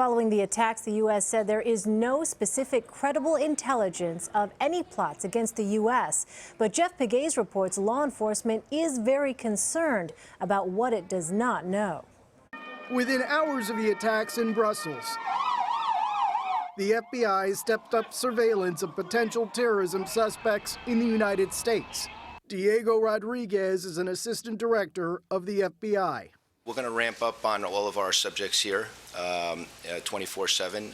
Following the attacks, the U.S. said there is no specific credible intelligence of any plots against the U.S. But Jeff Pegues reports law enforcement is very concerned about what it does not know. Within hours of the attacks in Brussels, the FBI stepped up surveillance of potential terrorism suspects in the United States. Diego Rodriguez is an assistant director of the FBI. We're going to ramp up on all of our subjects here, 24/7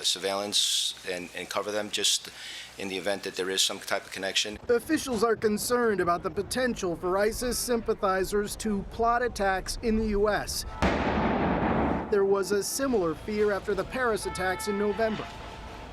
surveillance, and cover them just in the event that there is some type of connection. Officials are concerned about the potential for ISIS sympathizers to plot attacks in the U.S. There was a similar fear after the Paris attacks in November.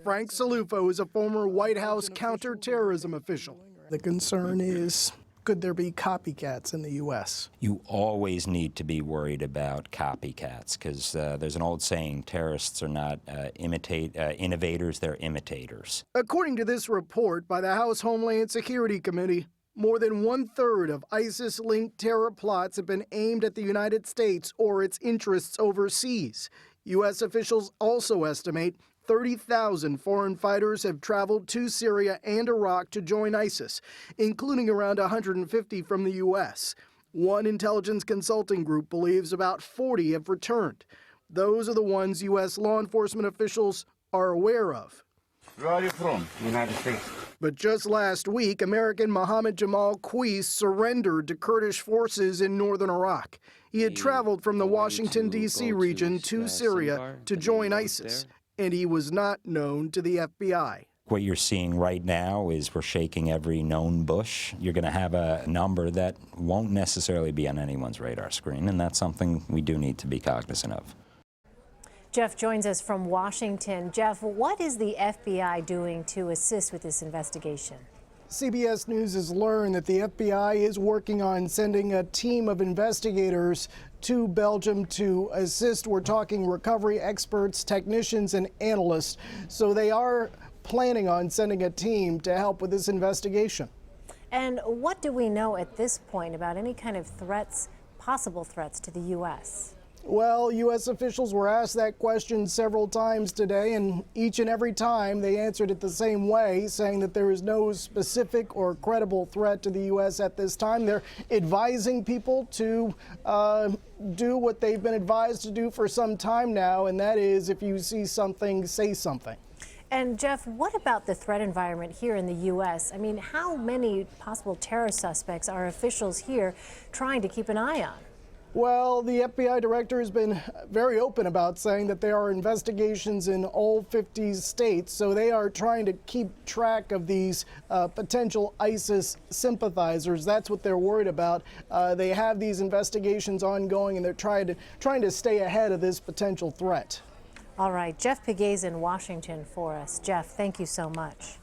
Frank Salufo is a former White House counterterrorism official. The concern is, could there be copycats in the U.S.? You always need to be worried about copycats because there's an old saying, terrorists are not innovators, they're imitators. According to this report by the House Homeland Security Committee, more than 1/3 of ISIS-linked terror plots have been aimed at the United States or its interests overseas. U.S. officials also estimate 30,000 foreign fighters have traveled to Syria and Iraq to join ISIS, including around 150 from the U.S. One intelligence consulting group believes about 40 have returned. Those are the ones U.S. law enforcement officials are aware of. Where are you from? United States. But just last week, American Mohammed Jamal Qais surrendered to Kurdish forces in northern Iraq. He had traveled from the Washington, D.C. region to Syria to join ISIS, and he was not known to the FBI. What you're seeing right now is we're shaking every known bush. You're going to have a number that won't necessarily be on anyone's radar screen, and that's something we do need to be cognizant of. Jeff joins us from Washington. Jeff, what is the FBI doing to assist with this investigation? CBS News has learned that the FBI is working on sending a team of investigators to Belgium to assist. We're talking recovery experts, technicians, and analysts. So they are planning on sending a team to help with this investigation. And what do we know at this point about any kind of threats, possible threats to the U.S.? Well, U.S. officials were asked that question several times today, and each and every time they answered it the same way, saying that there is no specific or credible threat to the U.S. at this time. They're advising people to do what they've been advised to do for some time now, and that is, if you see something, say something. And Jeff, what about the threat environment here in the U.S.? I mean, how many possible terror suspects are officials here trying to keep an eye on? Well, the FBI director has been very open about saying that there are investigations in all 50 states, so they are trying to keep track of these potential ISIS sympathizers. That's what they're worried about. They have these investigations ongoing, and they're trying to stay ahead of this potential threat. All right, Jeff Pegues in Washington for us. Jeff, thank you so much.